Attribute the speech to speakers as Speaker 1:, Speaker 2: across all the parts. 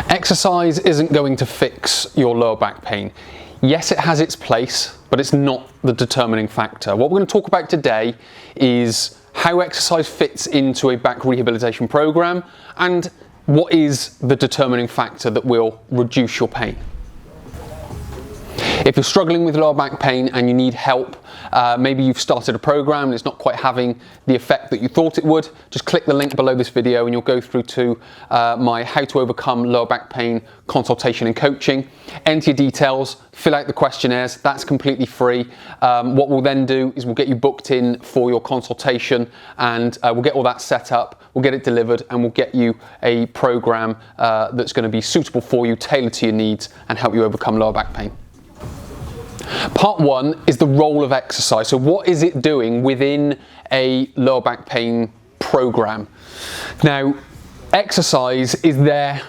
Speaker 1: Exercise isn't going to fix your lower back pain. Yes, it has its place, but it's not the determining factor. What we're going to talk about today is how exercise fits into a back rehabilitation program and what is the determining factor that will reduce your pain. If you're struggling with lower back pain and you need help, maybe you've started a program and it's not quite having the effect that you thought it would, just click the link below this video and you'll go through to my How to Overcome Lower Back Pain Consultation and Coaching. Enter your details, fill out the questionnaires, that's completely free. What we'll then do is we'll get you booked in for your consultation and we'll get all that set up, we'll get it delivered and we'll get you a program that's going to be suitable for you, tailored to your needs and help you overcome lower back pain. Part one is the role of exercise. So what is it doing within a lower back pain program? Now, exercise is there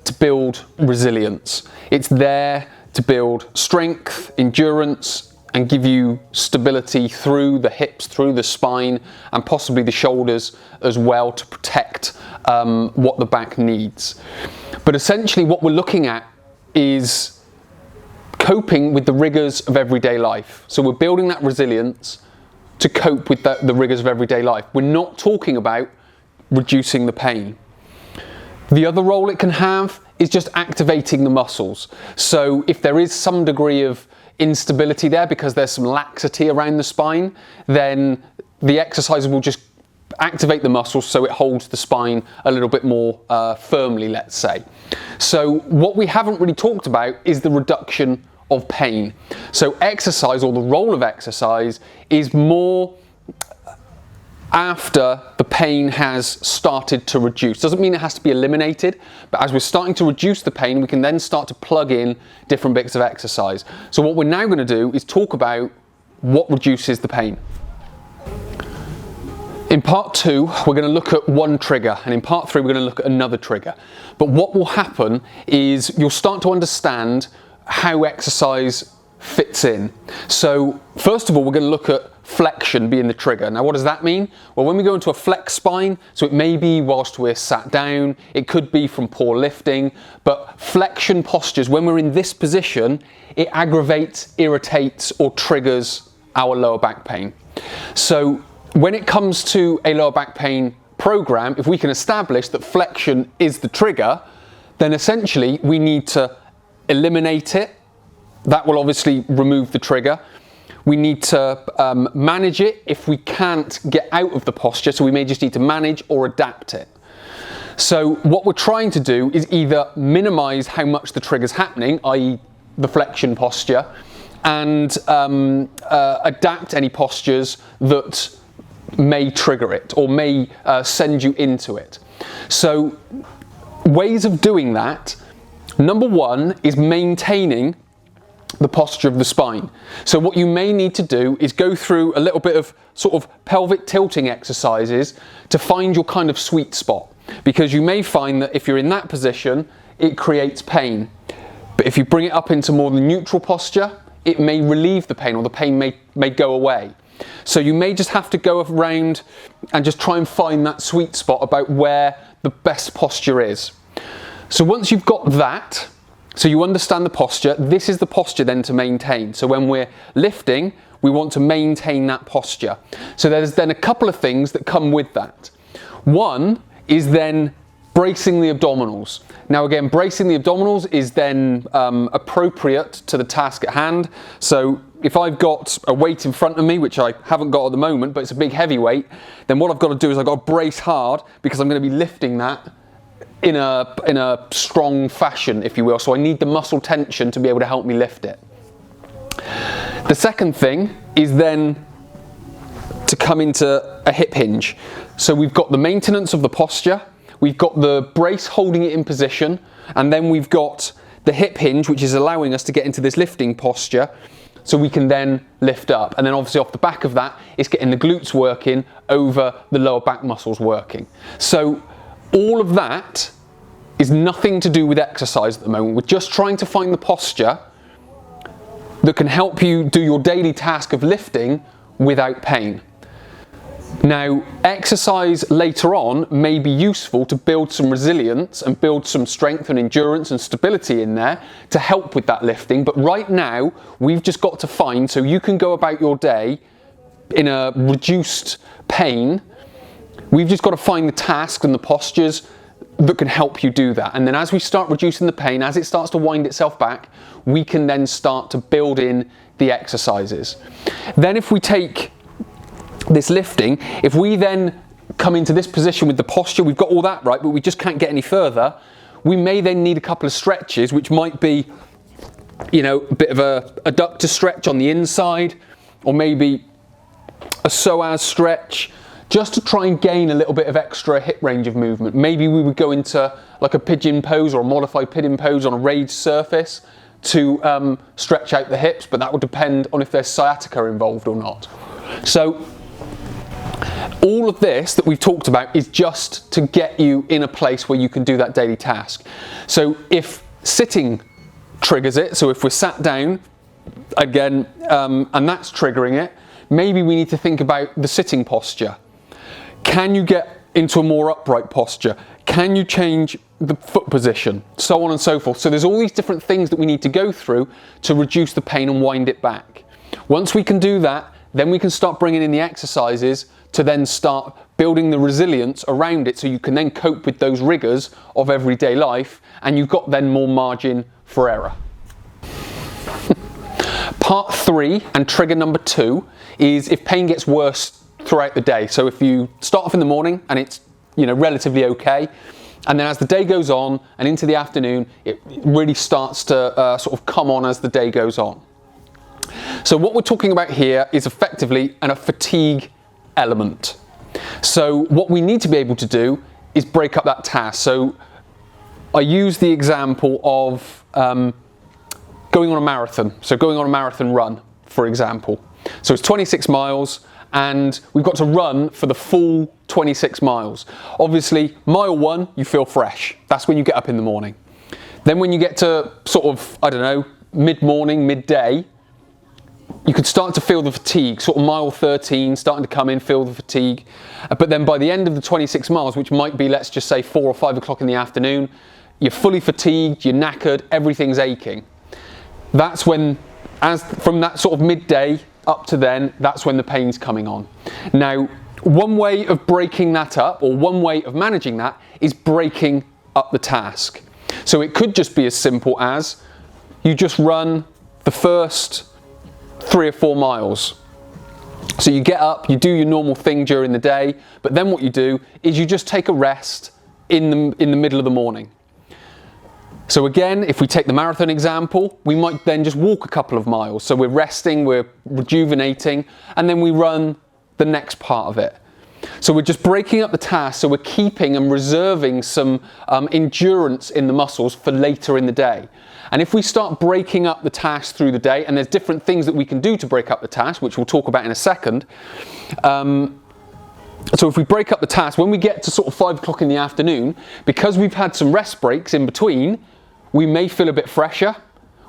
Speaker 1: to build resilience. It's there to build strength, endurance, and give you stability through the hips, through the spine, and possibly the shoulders as well to protect what the back needs. But essentially what we're looking at is coping with the rigors of everyday life. So we're building that resilience to cope with the rigors of everyday life. We're not talking about reducing the pain. The other role it can have is just activating the muscles. So if there is some degree of instability there because there's some laxity around the spine, then the exercise will just activate the muscles so it holds the spine a little bit more firmly, let's say. So what we haven't really talked about is the reduction of pain. So exercise, or the role of exercise, is more after the pain has started to reduce. Doesn't mean it has to be eliminated, but as we're starting to reduce the pain, we can then start to plug in different bits of exercise. So what we're now going to do is talk about what reduces the pain. In part two, we're going to look at one trigger, and in part three, we're going to look at another trigger. But what will happen is you'll start to understand how exercise fits in. So first of all, we're going to look at flexion being the trigger. Now, what does that mean? Well, when we go into a flex spine, so it may be whilst we're sat down, it could be from poor lifting, but flexion postures, when we're in this position, it aggravates, irritates, or triggers our lower back pain. So when it comes to a lower back pain program, if we can establish that flexion is the trigger, then essentially we need to eliminate it. That will obviously remove the trigger. We need to manage it if we can't get out of the posture, so we may just need to manage or adapt it. So what we're trying to do is either minimize how much the trigger's happening, i.e. the flexion posture, and adapt any postures that may trigger it or may send you into it. So ways of doing that, number one is maintaining the posture of the spine. So what you may need to do is go through a little bit of sort of pelvic tilting exercises to find your kind of sweet spot, because you may find that if you're in that position, it creates pain. But if you bring it up into more the neutral posture, it may relieve the pain, or the pain may go away. So you may just have to go around and just try and find that sweet spot about where the best posture is. So once you've got that, so you understand the posture, this is the posture then to maintain. So when we're lifting, we want to maintain that posture. So there's then a couple of things that come with that. One is then bracing the abdominals. Now again, bracing the abdominals is then appropriate to the task at hand. So if I've got a weight in front of me, which I haven't got at the moment, but it's a big heavy weight, then what I've got to do is I've got to brace hard because I'm going to be lifting that in a strong fashion, if you will. So I need the muscle tension to be able to help me lift it. The second thing is then to come into a hip hinge. So we've got the maintenance of the posture, we've got the brace holding it in position, and then we've got the hip hinge, which is allowing us to get into this lifting posture so we can then lift up. And then obviously off the back of that is getting the glutes working over the lower back muscles working. So all of that is nothing to do with exercise at the moment. We're just trying to find the posture that can help you do your daily task of lifting without pain. Now, exercise later on may be useful to build some resilience and build some strength and endurance and stability in there to help with that lifting. But right now, we've just got to find, so you can go about your day in a reduced pain, we've just got to find the tasks and the postures that can help you do that. And then as we start reducing the pain, as it starts to wind itself back, we can then start to build in the exercises. Then if we take this lifting, if we then come into this position with the posture, we've got all that right, but we just can't get any further, we may then need a couple of stretches, which might be, you know, a bit of a adductor stretch on the inside, or maybe a psoas stretch, just to try and gain a little bit of extra hip range of movement. Maybe we would go into like a pigeon pose or a modified pigeon pose on a raised surface to stretch out the hips, but that would depend on if there's sciatica involved or not. So all of this that we've talked about is just to get you in a place where you can do that daily task. So if sitting triggers it, so if we're sat down again and that's triggering it, maybe we need to think about the sitting posture. Can you get into a more upright posture? Can you change the foot position? So on and so forth. So there's all these different things that we need to go through to reduce the pain and wind it back. Once we can do that, then we can start bringing in the exercises to then start building the resilience around it so you can then cope with those rigors of everyday life, and you've got then more margin for error. Part 3 and trigger number 2 is if pain gets worse throughout the day. So if you start off in the morning and it's, you know, relatively okay, and then as the day goes on and into the afternoon, it really starts to sort of come on as the day goes on. So what we're talking about here is effectively a fatigue element. So what we need to be able to do is break up that task. So I use the example of going on a marathon. So going on a marathon run, for example. So it's 26 miles and we've got to run for the full 26 miles. Obviously, mile 1, you feel fresh. That's when you get up in the morning. Then when you get to sort of, I don't know, mid-morning, midday, you could start to feel the fatigue, sort of mile 13, starting to come in, feel the fatigue. But then by the end of the 26 miles, which might be, let's just say 4 or 5 o'clock in the afternoon, you're fully fatigued, you're knackered, everything's aching. That's when, from that sort of midday up to then, that's when the pain's coming on. Now, one way of breaking that up, or one way of managing that, is breaking up the task. So it could just be as simple as you just run the first 3 or 4 miles. So you get up, you do your normal thing during the day, but then what you do is you just take a rest in the middle of the morning. So again, if we take the marathon example, we might then just walk a couple of miles. So we're resting, we're rejuvenating, and then we run the next part of it. So we're just breaking up the task, so we're keeping and reserving some endurance in the muscles for later in the day. And if we start breaking up the task through the day, and there's different things that we can do to break up the task, which we'll talk about in a second. So if we break up the task, when we get to sort of 5 o'clock in the afternoon, because we've had some rest breaks in between, we may feel a bit fresher.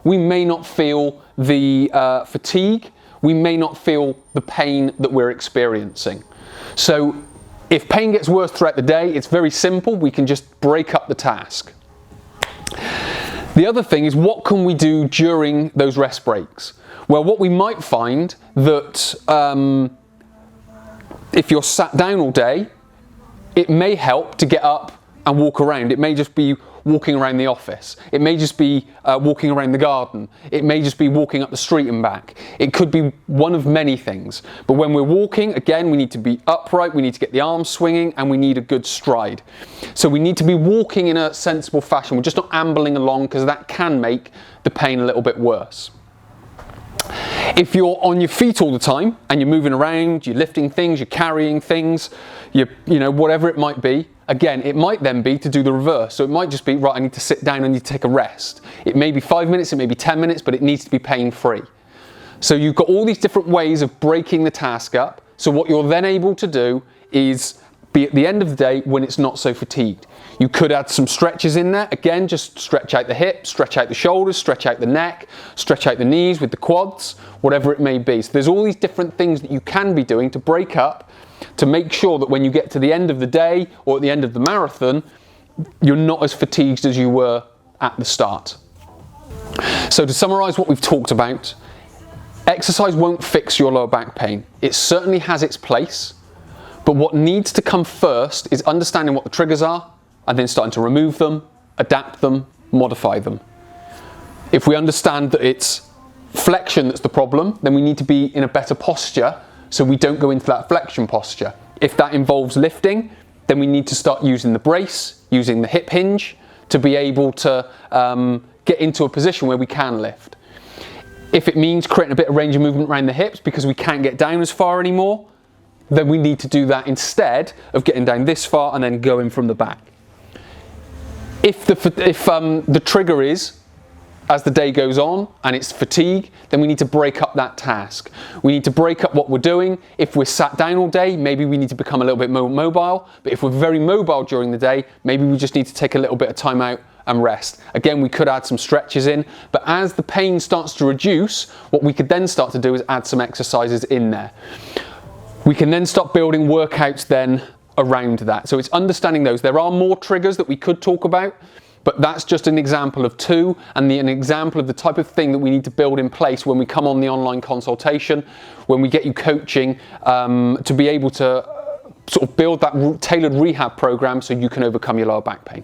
Speaker 1: We may not feel the fatigue. We may not feel the pain that we're experiencing. So if pain gets worse throughout the day, it's very simple. We can just break up the task. The other thing is, what can we do during those rest breaks? Well, what we might find that if you're sat down all day, it may help to get up and walk around. It may just be walking around the office. It may just be walking around the garden. It may just be walking up the street and back. It could be one of many things. But when we're walking, again, we need to be upright, we need to get the arms swinging, and we need a good stride. So we need to be walking in a sensible fashion. We're just not ambling along, because that can make the pain a little bit worse. If you're on your feet all the time and you're moving around, you're lifting things, you're carrying things, you know, whatever it might be, again, it might then be to do the reverse. So it might just be, right, I need to sit down, I need to take a rest. It may be 5 minutes, it may be 10 minutes, but it needs to be pain-free. So you've got all these different ways of breaking the task up. So what you're then able to do is be at the end of the day when it's not so fatigued. You could add some stretches in there. Again, just stretch out the hips, stretch out the shoulders, stretch out the neck, stretch out the knees with the quads, whatever it may be. So there's all these different things that you can be doing to break up to make sure that when you get to the end of the day or at the end of the marathon, you're not as fatigued as you were at the start. So to summarize what we've talked about, exercise won't fix your lower back pain. It certainly has its place, but what needs to come first is understanding what the triggers are and then starting to remove them, adapt them, modify them. If we understand that it's flexion that's the problem, then we need to be in a better posture so we don't go into that flexion posture. If that involves lifting, then we need to start using the brace, using the hip hinge to be able to get into a position where we can lift. If it means creating a bit of range of movement around the hips because we can't get down as far anymore, then we need to do that instead of getting down this far and then going from the back. If the trigger is, as the day goes on and it's fatigue, then we need to break up that task. We need to break up what we're doing. If we're sat down all day, maybe we need to become a little bit more mobile. But if we're very mobile during the day, maybe we just need to take a little bit of time out and rest. Again, we could add some stretches in, but as the pain starts to reduce, what we could then start to do is add some exercises in there. We can then start building workouts then around that. So it's understanding those. There are more triggers that we could talk about, but that's just an example of two, and an example of the type of thing that we need to build in place when we come on the online consultation, when we get you coaching to be able to sort of build that tailored rehab program so you can overcome your lower back pain.